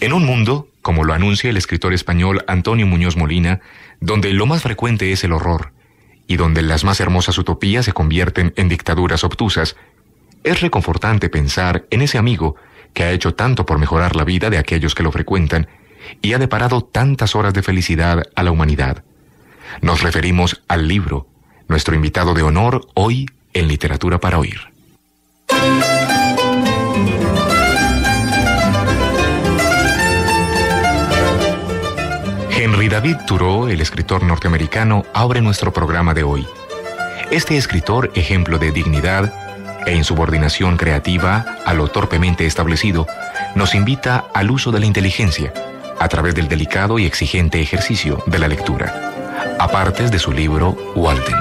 En un mundo, como lo anuncia el escritor español Antonio Muñoz Molina, donde lo más frecuente es el horror, y donde las más hermosas utopías se convierten en dictaduras obtusas, es reconfortante pensar en ese amigo que ha hecho tanto por mejorar la vida de aquellos que lo frecuentan y ha deparado tantas horas de felicidad a la humanidad. Nos referimos al libro, nuestro invitado de honor hoy en Literatura para Oír. Henry David Thoreau, el escritor norteamericano, abre nuestro programa de hoy. Este escritor, ejemplo de dignidad e insubordinación creativa a lo torpemente establecido, nos invita al uso de la inteligencia a través del delicado y exigente ejercicio de la lectura, a partes de su libro Walden.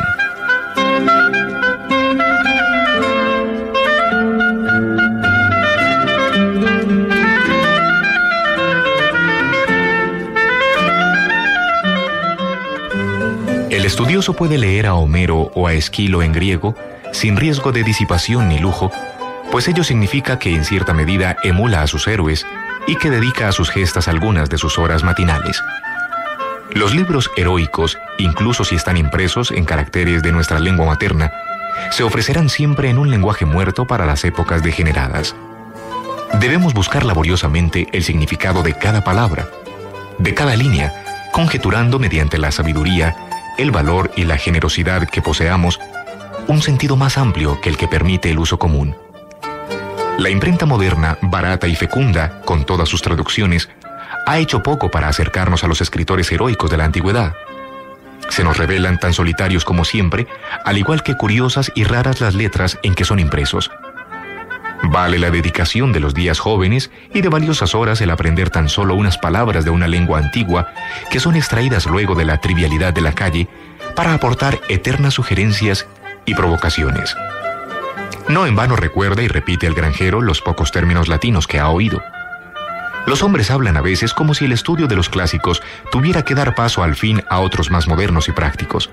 El estudioso puede leer a Homero o a Esquilo en griego sin riesgo de disipación ni lujo, pues ello significa que en cierta medida emula a sus héroes y que dedica a sus gestas algunas de sus horas matinales. Los libros heroicos, incluso si están impresos en caracteres de nuestra lengua materna, se ofrecerán siempre en un lenguaje muerto para las épocas degeneradas. Debemos buscar laboriosamente el significado de cada palabra, de cada línea, conjeturando mediante la sabiduría, el valor y la generosidad que poseamos, un sentido más amplio que el que permite el uso común. La imprenta moderna, barata y fecunda, con todas sus traducciones, ha hecho poco para acercarnos a los escritores heroicos de la antigüedad. Se nos revelan tan solitarios como siempre, al igual que curiosas y raras las letras en que son impresos. Vale la dedicación de los días jóvenes y de valiosas horas el aprender tan solo unas palabras de una lengua antigua que son extraídas luego de la trivialidad de la calle para aportar eternas sugerencias y provocaciones. No en vano recuerda y repite el granjero los pocos términos latinos que ha oído. Los hombres hablan a veces como si el estudio de los clásicos tuviera que dar paso al fin a otros más modernos y prácticos.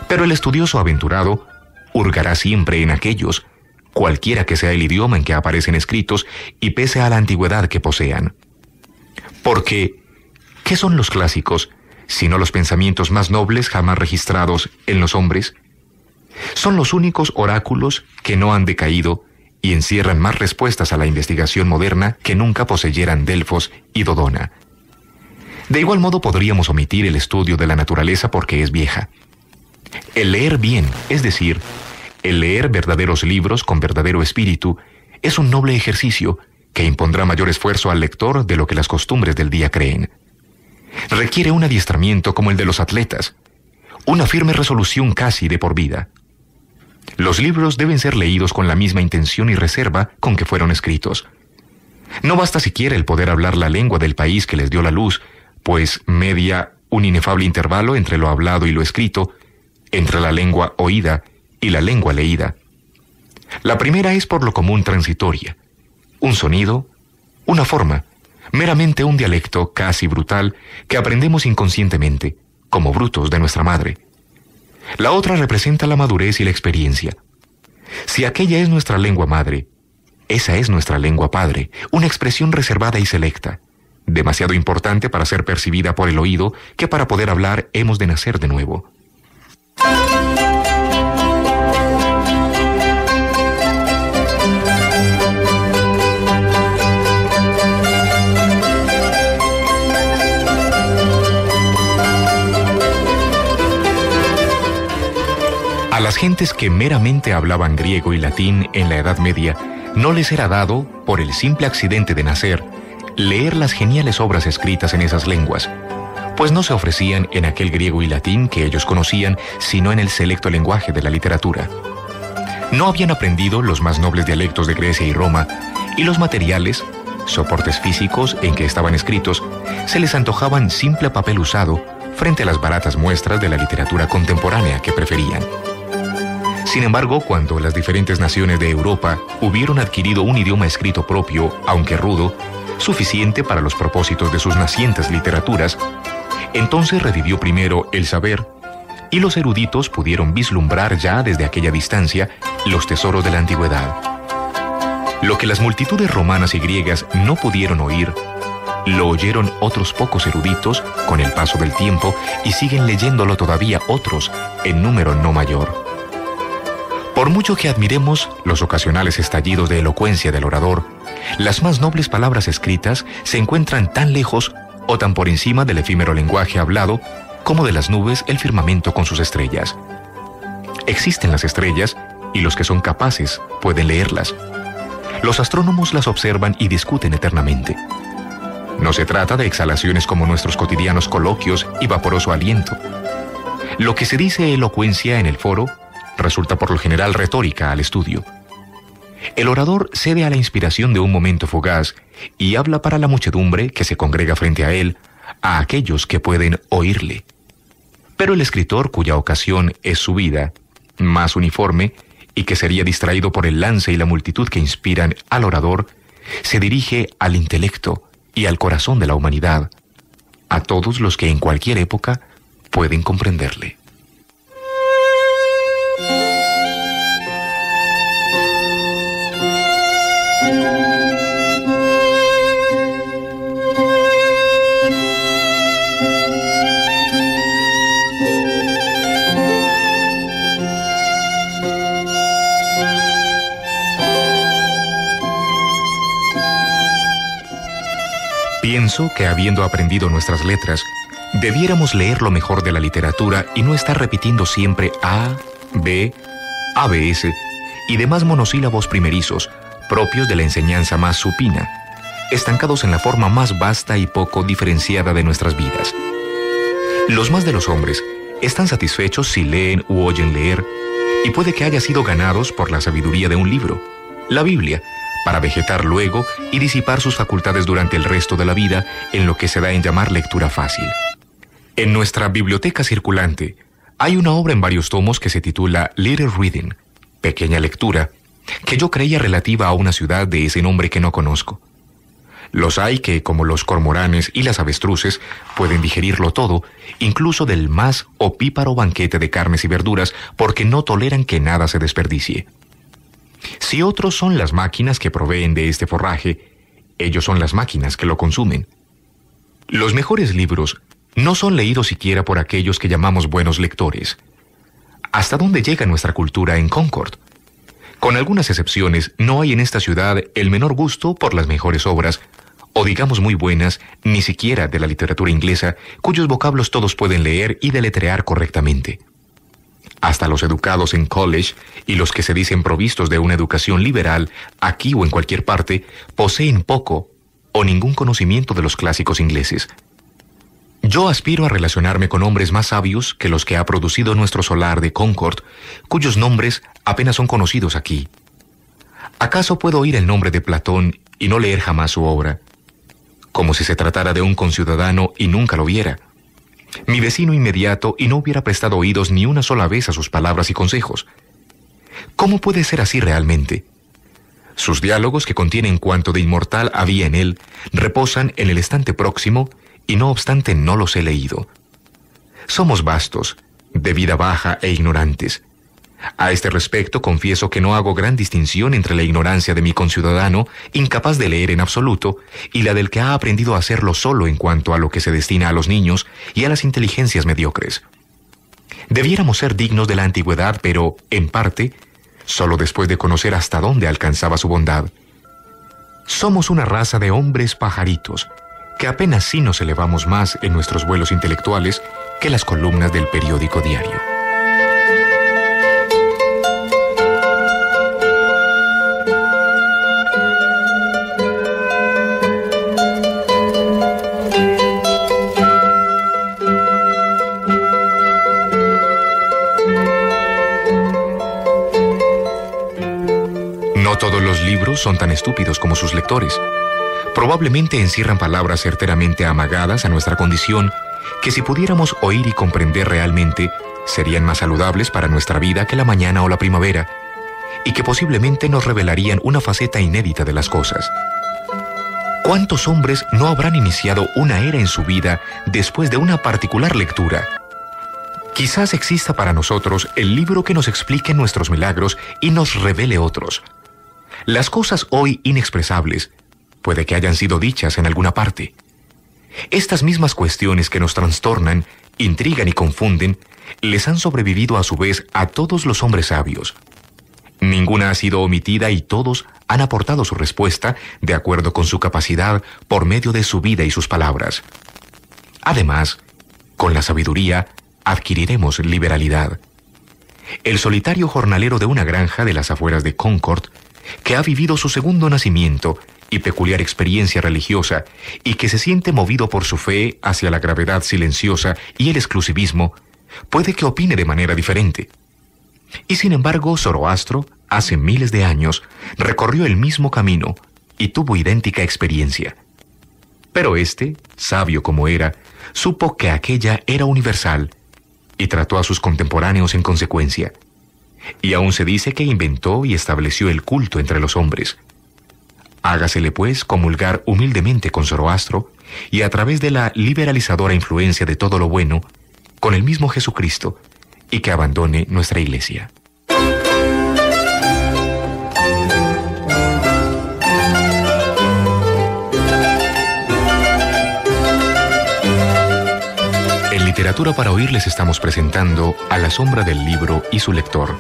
Pero el estudioso aventurado hurgará siempre en aquellos, cualquiera que sea el idioma en que aparecen escritos y pese a la antigüedad que posean. Porque, ¿qué son los clásicos, sino los pensamientos más nobles jamás registrados en los hombres? Son los únicos oráculos que no han decaído y encierran más respuestas a la investigación moderna que nunca poseyeran Delfos y Dodona. De igual modo podríamos omitir el estudio de la naturaleza porque es vieja. El leer bien, es decir, el leer verdaderos libros con verdadero espíritu, es un noble ejercicio que impondrá mayor esfuerzo al lector de lo que las costumbres del día creen. Requiere un adiestramiento como el de los atletas, una firme resolución casi de por vida. Los libros deben ser leídos con la misma intención y reserva con que fueron escritos. No basta siquiera el poder hablar la lengua del país que les dio la luz, pues media un inefable intervalo entre lo hablado y lo escrito, entre la lengua oída y la lengua leída. La primera es por lo común transitoria, un sonido, una forma, meramente un dialecto casi brutal que aprendemos inconscientemente, como brutos de nuestra madre. La otra representa la madurez y la experiencia. Si aquella es nuestra lengua madre, esa es nuestra lengua padre, una expresión reservada y selecta, demasiado importante para ser percibida por el oído que para poder hablar hemos de nacer de nuevo. A las gentes que meramente hablaban griego y latín en la Edad Media, no les era dado, por el simple accidente de nacer, leer las geniales obras escritas en esas lenguas, pues no se ofrecían en aquel griego y latín que ellos conocían, sino en el selecto lenguaje de la literatura. No habían aprendido los más nobles dialectos de Grecia y Roma, y los materiales, soportes físicos en que estaban escritos, se les antojaban simple papel usado frente a las baratas muestras de la literatura contemporánea que preferían. Sin embargo, cuando las diferentes naciones de Europa hubieron adquirido un idioma escrito propio, aunque rudo, suficiente para los propósitos de sus nacientes literaturas, entonces revivió primero el saber, y los eruditos pudieron vislumbrar ya desde aquella distancia los tesoros de la antigüedad. Lo que las multitudes romanas y griegas no pudieron oír, lo oyeron otros pocos eruditos con el paso del tiempo y siguen leyéndolo todavía otros en número no mayor. Por mucho que admiremos los ocasionales estallidos de elocuencia del orador, las más nobles palabras escritas se encuentran tan lejos o tan por encima del efímero lenguaje hablado como de las nubes el firmamento con sus estrellas. Existen las estrellas y los que son capaces pueden leerlas. Los astrónomos las observan y discuten eternamente. No se trata de exhalaciones como nuestros cotidianos coloquios y vaporoso aliento. Lo que se dice elocuencia en el foro resulta por lo general retórica al estudio. El orador cede a la inspiración de un momento fugaz y habla para la muchedumbre que se congrega frente a él, a aquellos que pueden oírle. Pero el escritor cuya ocasión es su vida, más uniforme, y que sería distraído por el lance y la multitud que inspiran al orador, se dirige al intelecto y al corazón de la humanidad, a todos los que en cualquier época pueden comprenderle. Pienso que habiendo aprendido nuestras letras, debiéramos leer lo mejor de la literatura y no estar repitiendo siempre A, B, ABS y demás monosílabos primerizos propios de la enseñanza más supina, estancados en la forma más vasta y poco diferenciada de nuestras vidas. Los más de los hombres están satisfechos si leen u oyen leer, y puede que haya sido ganados por la sabiduría de un libro, la Biblia, para vegetar luego y disipar sus facultades durante el resto de la vida en lo que se da en llamar lectura fácil. En nuestra biblioteca circulante hay una obra en varios tomos que se titula Little Reading, pequeña lectura, que yo creía relativa a una ciudad de ese nombre que no conozco. Los hay que, como los cormoranes y las avestruces, pueden digerirlo todo, incluso del más opíparo banquete de carnes y verduras, porque no toleran que nada se desperdicie. Si otros son las máquinas que proveen de este forraje, ellos son las máquinas que lo consumen. Los mejores libros no son leídos siquiera por aquellos que llamamos buenos lectores. ¿Hasta dónde llega nuestra cultura en Concord? Con algunas excepciones, no hay en esta ciudad el menor gusto por las mejores obras, o digamos muy buenas, ni siquiera de la literatura inglesa, cuyos vocablos todos pueden leer y deletrear correctamente. Hasta los educados en college y los que se dicen provistos de una educación liberal, aquí o en cualquier parte, poseen poco o ningún conocimiento de los clásicos ingleses. Yo aspiro a relacionarme con hombres más sabios que los que ha producido nuestro solar de Concord, cuyos nombres apenas son conocidos aquí. ¿Acaso puedo oír el nombre de Platón y no leer jamás su obra? Como si se tratara de un conciudadano y nunca lo viera. Mi vecino inmediato y no hubiera prestado oídos ni una sola vez a sus palabras y consejos. ¿Cómo puede ser así realmente? Sus diálogos, que contienen cuanto de inmortal había en él, reposan en el estante próximo y no obstante no los he leído. Somos vastos, de vida baja e ignorantes. A este respecto confieso que no hago gran distinción entre la ignorancia de mi conciudadano, incapaz de leer en absoluto, y la del que ha aprendido a hacerlo solo en cuanto a lo que se destina a los niños y a las inteligencias mediocres. Debiéramos ser dignos de la antigüedad, pero, en parte, solo después de conocer hasta dónde alcanzaba su bondad. Somos una raza de hombres pajaritos, que apenas sí nos elevamos más en nuestros vuelos intelectuales que las columnas del periódico diario. No todos los libros son tan estúpidos como sus lectores. Probablemente encierran palabras certeramente amagadas a nuestra condición, que si pudiéramos oír y comprender realmente, serían más saludables para nuestra vida que la mañana o la primavera, y que posiblemente nos revelarían una faceta inédita de las cosas. ¿Cuántos hombres no habrán iniciado una era en su vida después de una particular lectura? Quizás exista para nosotros el libro que nos explique nuestros milagros y nos revele otros. Las cosas hoy inexpresables puede que hayan sido dichas en alguna parte. Estas mismas cuestiones que nos trastornan, intrigan y confunden, les han sobrevivido a su vez a todos los hombres sabios. Ninguna ha sido omitida y todos han aportado su respuesta de acuerdo con su capacidad por medio de su vida y sus palabras. Además, con la sabiduría adquiriremos liberalidad. El solitario jornalero de una granja de las afueras de Concord, que ha vivido su segundo nacimiento y peculiar experiencia religiosa y que se siente movido por su fe hacia la gravedad silenciosa y el exclusivismo, puede que opine de manera diferente. Y sin embargo, Zoroastro, hace miles de años, recorrió el mismo camino y tuvo idéntica experiencia. Pero éste, sabio como era, supo que aquella era universal y trató a sus contemporáneos en consecuencia. Y aún se dice que inventó y estableció el culto entre los hombres. Hágasele, pues, comulgar humildemente con Zoroastro y a través de la liberalizadora influencia de todo lo bueno, con el mismo Jesucristo, y que abandone nuestra Iglesia. En Literatura para Oír les estamos presentando A la sombra del libro y su lector.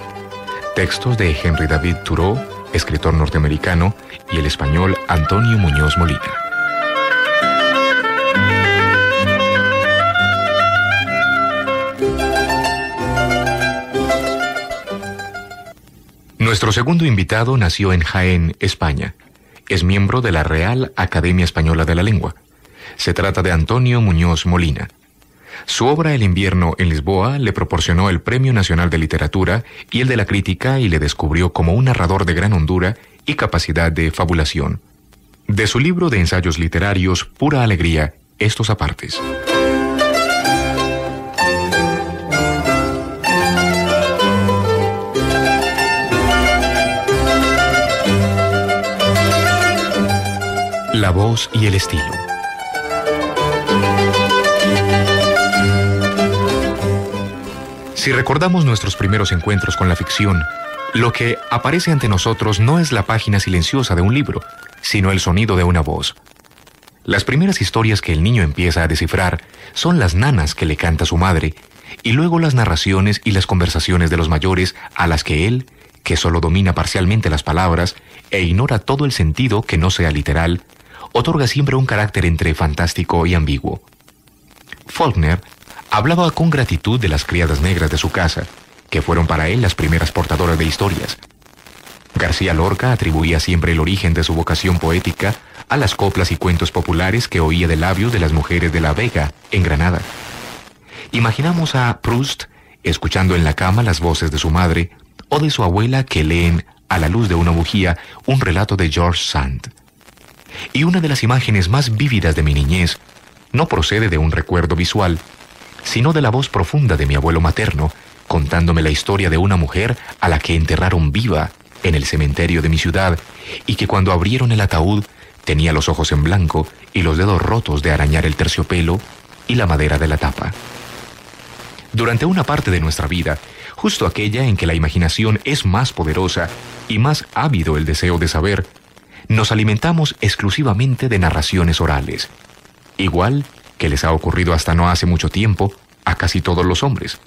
Textos de Henry David Thoreau, escritor norteamericano, y el español Antonio Muñoz Molina. Nuestro segundo invitado nació en Jaén, España. Es miembro de la Real Academia Española de la Lengua. Se trata de Antonio Muñoz Molina. Su obra El invierno en Lisboa le proporcionó el Premio Nacional de Literatura y el de la Crítica y le descubrió como un narrador de gran hondura y capacidad de fabulación. De su libro de ensayos literarios Pura Alegría, estos apartes. La voz y el estilo. Si recordamos nuestros primeros encuentros con la ficción, lo que aparece ante nosotros no es la página silenciosa de un libro, sino el sonido de una voz. Las primeras historias que el niño empieza a descifrar son las nanas que le canta su madre, y luego las narraciones y las conversaciones de los mayores a las que él, que solo domina parcialmente las palabras e ignora todo el sentido que no sea literal, otorga siempre un carácter entre fantástico y ambiguo. Faulkner hablaba con gratitud de las criadas negras de su casa, que fueron para él las primeras portadoras de historias. García Lorca atribuía siempre el origen de su vocación poética a las coplas y cuentos populares que oía de labios de las mujeres de La Vega, en Granada. Imaginamos a Proust escuchando en la cama las voces de su madre o de su abuela que leen, a la luz de una bujía, un relato de George Sand. Y una de las imágenes más vívidas de mi niñez no procede de un recuerdo visual, sino de la voz profunda de mi abuelo materno, contándome la historia de una mujer a la que enterraron viva en el cementerio de mi ciudad y que cuando abrieron el ataúd tenía los ojos en blanco y los dedos rotos de arañar el terciopelo y la madera de la tapa. Durante una parte de nuestra vida, justo aquella en que la imaginación es más poderosa y más ávido el deseo de saber, nos alimentamos exclusivamente de narraciones orales, igual que les ha ocurrido hasta no hace mucho tiempo a casi todos los hombres.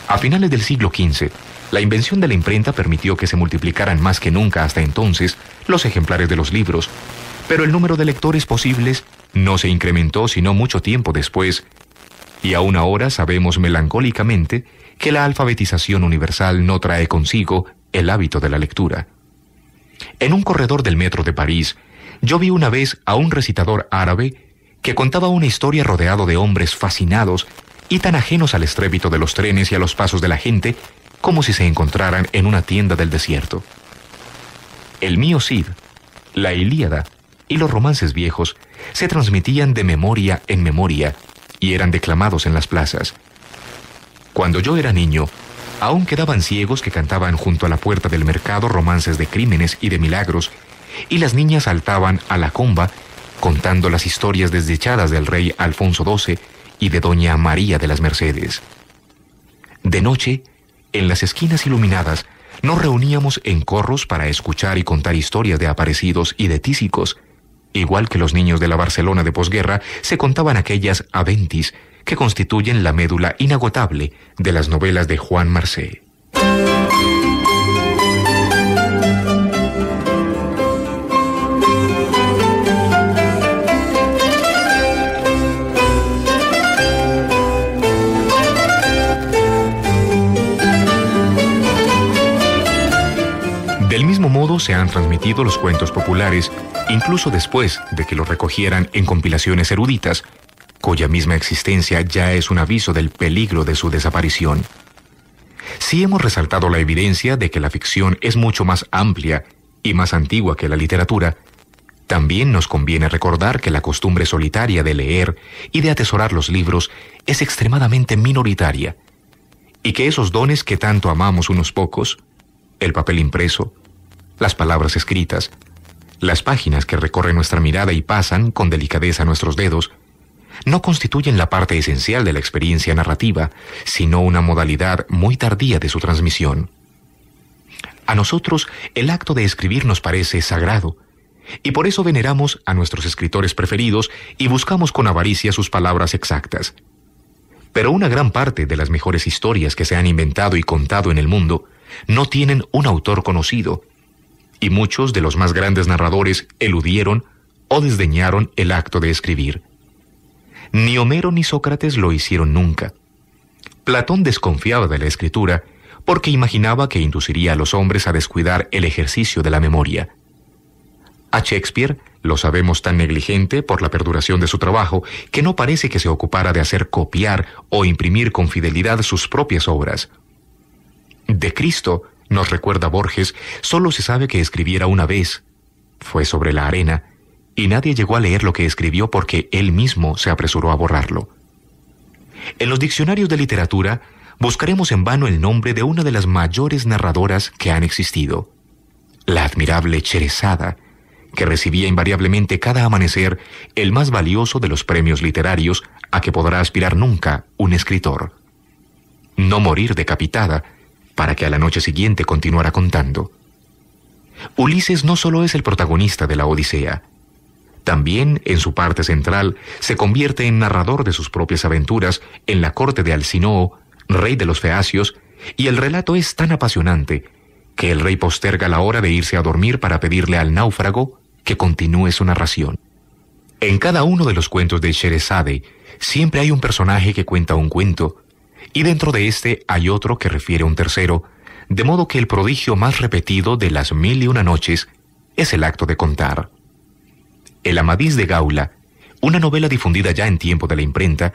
A finales del siglo XV, la invención de la imprenta permitió que se multiplicaran más que nunca hasta entonces los ejemplares de los libros, pero el número de lectores posibles no se incrementó sino mucho tiempo después, y aún ahora sabemos melancólicamente que la alfabetización universal no trae consigo el hábito de la lectura. En un corredor del metro de París, yo vi una vez a un recitador árabe que contaba una historia rodeado de hombres fascinados y tan ajenos al estrépito de los trenes y a los pasos de la gente como si se encontraran en una tienda del desierto. El mío Cid, la Ilíada y los romances viejos se transmitían de memoria en memoria y eran declamados en las plazas. Cuando yo era niño, aún quedaban ciegos que cantaban junto a la puerta del mercado romances de crímenes y de milagros, y las niñas saltaban a la comba contando las historias desdichadas del rey Alfonso XII y de doña María de las Mercedes. De noche, en las esquinas iluminadas, nos reuníamos en corros para escuchar y contar historias de aparecidos y de tísicos, igual que los niños de la Barcelona de posguerra, se contaban aquellas aventis que constituyen la médula inagotable de las novelas de Juan Marcé. Del mismo modo se han transmitido los cuentos populares, incluso después de que los recogieran en compilaciones eruditas, cuya misma existencia ya es un aviso del peligro de su desaparición. Si hemos resaltado la evidencia de que la ficción es mucho más amplia y más antigua que la literatura, también nos conviene recordar que la costumbre solitaria de leer y de atesorar los libros es extremadamente minoritaria, y que esos dones que tanto amamos unos pocos, el papel impreso, las palabras escritas, las páginas que recorren nuestra mirada y pasan con delicadeza nuestros dedos, no constituyen la parte esencial de la experiencia narrativa, sino una modalidad muy tardía de su transmisión. A nosotros, el acto de escribir nos parece sagrado, y por eso veneramos a nuestros escritores preferidos y buscamos con avaricia sus palabras exactas. Pero una gran parte de las mejores historias que se han inventado y contado en el mundo no tienen un autor conocido, y muchos de los más grandes narradores eludieron o desdeñaron el acto de escribir. Ni Homero ni Sócrates lo hicieron nunca. Platón desconfiaba de la escritura porque imaginaba que induciría a los hombres a descuidar el ejercicio de la memoria. A Shakespeare lo sabemos tan negligente por la perduración de su trabajo que no parece que se ocupara de hacer copiar o imprimir con fidelidad sus propias obras. De Cristo, nos recuerda Borges, solo se sabe que escribiera una vez. Fue sobre la arena, y nadie llegó a leer lo que escribió porque él mismo se apresuró a borrarlo. En los diccionarios de literatura, buscaremos en vano el nombre de una de las mayores narradoras que han existido, la admirable Sherezada, que recibía invariablemente cada amanecer el más valioso de los premios literarios a que podrá aspirar nunca un escritor. No morir decapitada, para que a la noche siguiente continuara contando. Ulises no solo es el protagonista de la Odisea, también en su parte central se convierte en narrador de sus propias aventuras en la corte de Alcinoo, rey de los Feacios, y el relato es tan apasionante que el rey posterga la hora de irse a dormir para pedirle al náufrago que continúe su narración. En cada uno de los cuentos de Sherezade siempre hay un personaje que cuenta un cuento, y dentro de este hay otro que refiere un tercero, de modo que el prodigio más repetido de las 1001 noches es el acto de contar. El Amadís de Gaula, una novela difundida ya en tiempo de la imprenta,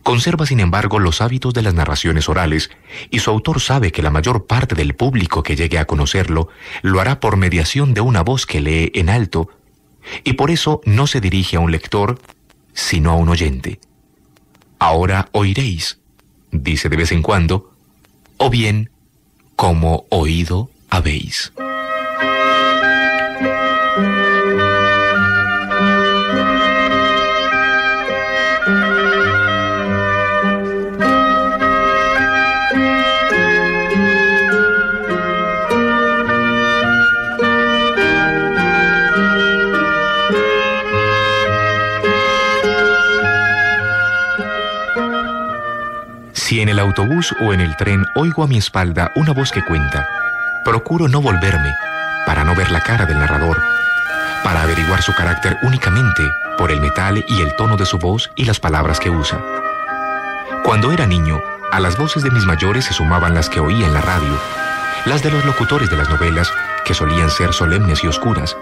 conserva sin embargo los hábitos de las narraciones orales, y su autor sabe que la mayor parte del público que llegue a conocerlo lo hará por mediación de una voz que lee en alto, y por eso no se dirige a un lector, sino a un oyente. Ahora oiréis, dice de vez en cuando, o bien, como oído habéis. Si en el autobús o en el tren oigo a mi espalda una voz que cuenta, procuro no volverme para no ver la cara del narrador, para averiguar su carácter únicamente por el metal y el tono de su voz y las palabras que usa. Cuando era niño, a las voces de mis mayores se sumaban las que oía en la radio, las de los locutores de las novelas, que solían ser solemnes y oscuras,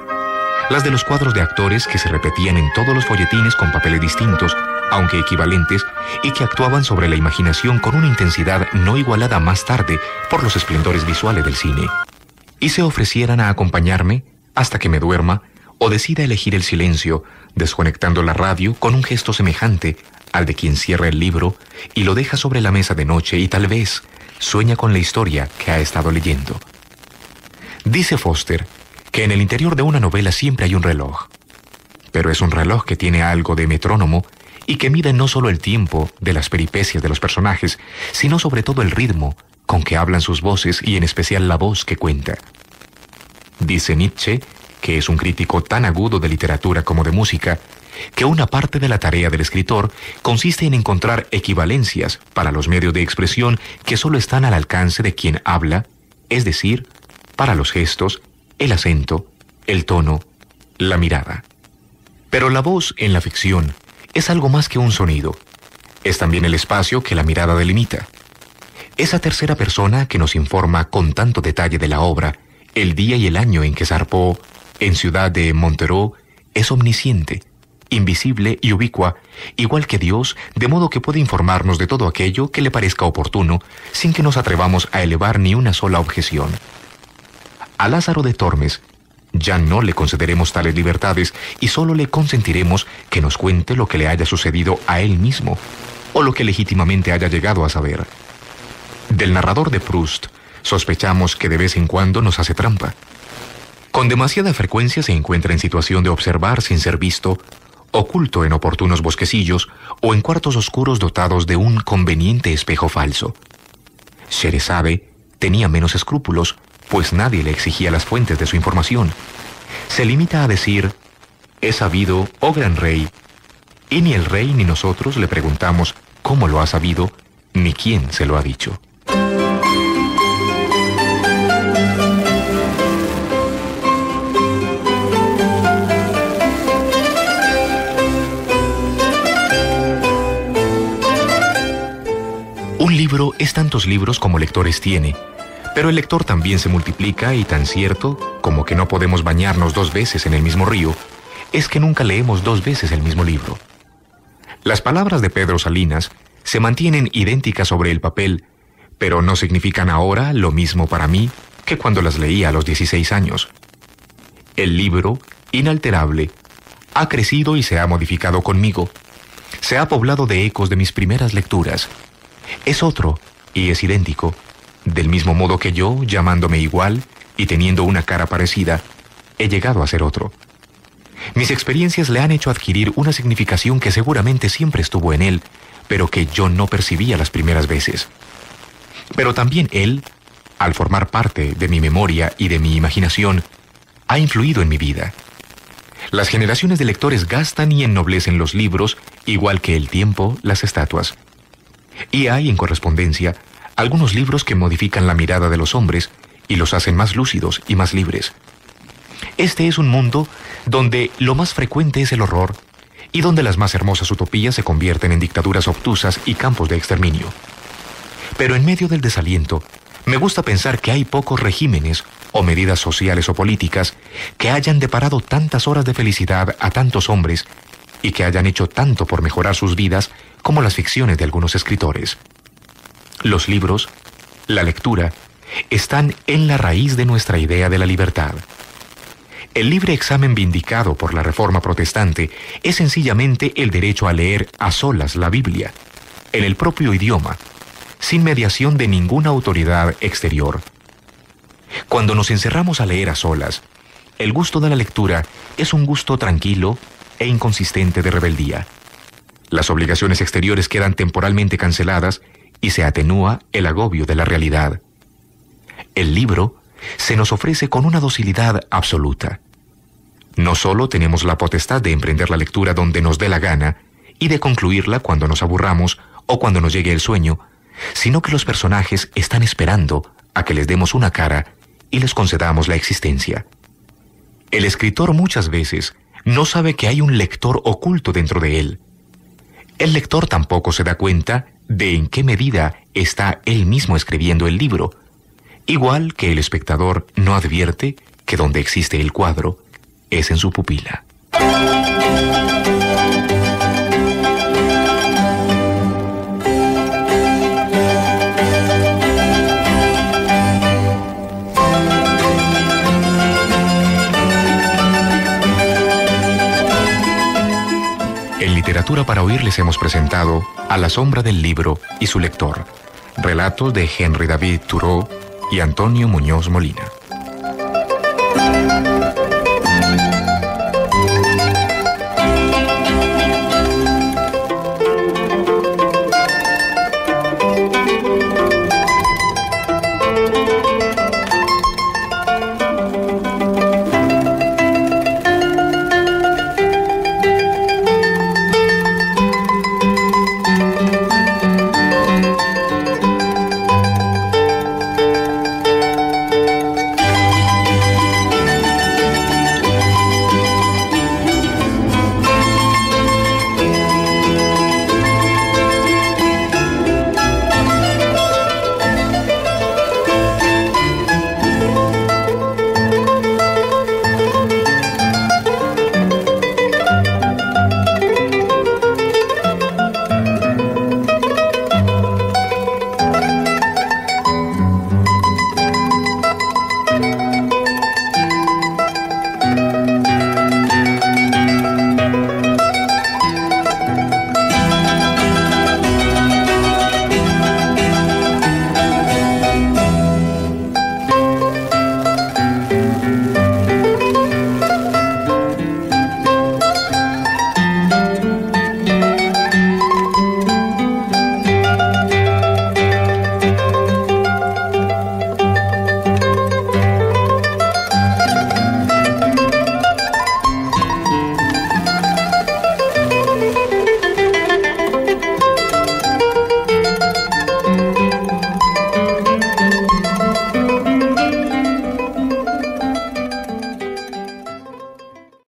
las de los cuadros de actores que se repetían en todos los folletines con papeles distintos, aunque equivalentes, y que actuaban sobre la imaginación con una intensidad no igualada más tarde por los esplendores visuales del cine, y se ofrecieran a acompañarme hasta que me duerma o decida elegir el silencio, desconectando la radio con un gesto semejante al de quien cierra el libro y lo deja sobre la mesa de noche y tal vez sueña con la historia que ha estado leyendo. Dice Foster que en el interior de una novela siempre hay un reloj, pero es un reloj que tiene algo de metrónomo y que mide no solo el tiempo de las peripecias de los personajes, sino sobre todo el ritmo con que hablan sus voces y en especial la voz que cuenta. Dice Nietzsche que es un crítico tan agudo de literatura como de música, que una parte de la tarea del escritor consiste en encontrar equivalencias para los medios de expresión que solo están al alcance de quien habla, es decir, para los gestos, el acento, el tono, la mirada. Pero la voz en la ficción es algo más que un sonido. Es también el espacio que la mirada delimita. Esa tercera persona que nos informa con tanto detalle de la obra, el día y el año en que zarpó en Ciudad de Montereau, es omnisciente, invisible y ubicua, igual que Dios, de modo que puede informarnos de todo aquello que le parezca oportuno, sin que nos atrevamos a elevar ni una sola objeción. A Lázaro de Tormes ya no le concederemos tales libertades y solo le consentiremos que nos cuente lo que le haya sucedido a él mismo, o lo que legítimamente haya llegado a saber. Del narrador de Proust, sospechamos que de vez en cuando nos hace trampa. Con demasiada frecuencia se encuentra en situación de observar sin ser visto, oculto en oportunos bosquecillos o en cuartos oscuros dotados de un conveniente espejo falso. Sherezade tenía menos escrúpulos, pues nadie le exigía las fuentes de su información. Se limita a decir, he sabido, oh gran rey, y ni el rey ni nosotros le preguntamos cómo lo ha sabido, ni quién se lo ha dicho. Un libro es tantos libros como lectores tiene, pero el lector también se multiplica y tan cierto como que no podemos bañarnos 2 veces en el mismo río, es que nunca leemos 2 veces el mismo libro. Las palabras de Pedro Salinas se mantienen idénticas sobre el papel, pero no significan ahora lo mismo para mí que cuando las leía a los 16 años. El libro, inalterable, ha crecido y se ha modificado conmigo. Se ha poblado de ecos de mis primeras lecturas. Es otro y es idéntico, del mismo modo que yo, llamándome igual y teniendo una cara parecida, he llegado a ser otro. Mis experiencias le han hecho adquirir una significación que seguramente siempre estuvo en él, pero que yo no percibía las primeras veces. Pero también él, al formar parte de mi memoria y de mi imaginación, ha influido en mi vida. Las generaciones de lectores gastan y ennoblecen los libros, igual que el tiempo las estatuas. Y hay, en correspondencia, algunos libros que modifican la mirada de los hombres y los hacen más lúcidos y más libres. Este es un mundo donde lo más frecuente es el horror y donde las más hermosas utopías se convierten en dictaduras obtusas y campos de exterminio. Pero en medio del desaliento, me gusta pensar que hay pocos regímenes o medidas sociales o políticas que hayan deparado tantas horas de felicidad a tantos hombres y que hayan hecho tanto por mejorar sus vidas como las ficciones de algunos escritores. Los libros, la lectura, están en la raíz de nuestra idea de la libertad. El libre examen vindicado por la Reforma Protestante es sencillamente el derecho a leer a solas la Biblia, en el propio idioma, sin mediación de ninguna autoridad exterior. Cuando nos encerramos a leer a solas, el gusto de la lectura es un gusto tranquilo e inconsistente de rebeldía. Las obligaciones exteriores quedan temporalmente canceladas y se atenúa el agobio de la realidad. El libro se nos ofrece con una docilidad absoluta. No solo tenemos la potestad de emprender la lectura donde nos dé la gana y de concluirla cuando nos aburramos o cuando nos llegue el sueño, sino que los personajes están esperando a que les demos una cara y les concedamos la existencia. El escritor muchas veces no sabe que hay un lector oculto dentro de él. El lector tampoco se da cuenta de en qué medida está él mismo escribiendo el libro, igual que el espectador no advierte que donde existe el cuadro es en su pupila. En Literatura para Oír les hemos presentado A la sombra del libro y su lector, relatos de Henry David Thoreau y Antonio Muñoz Molina.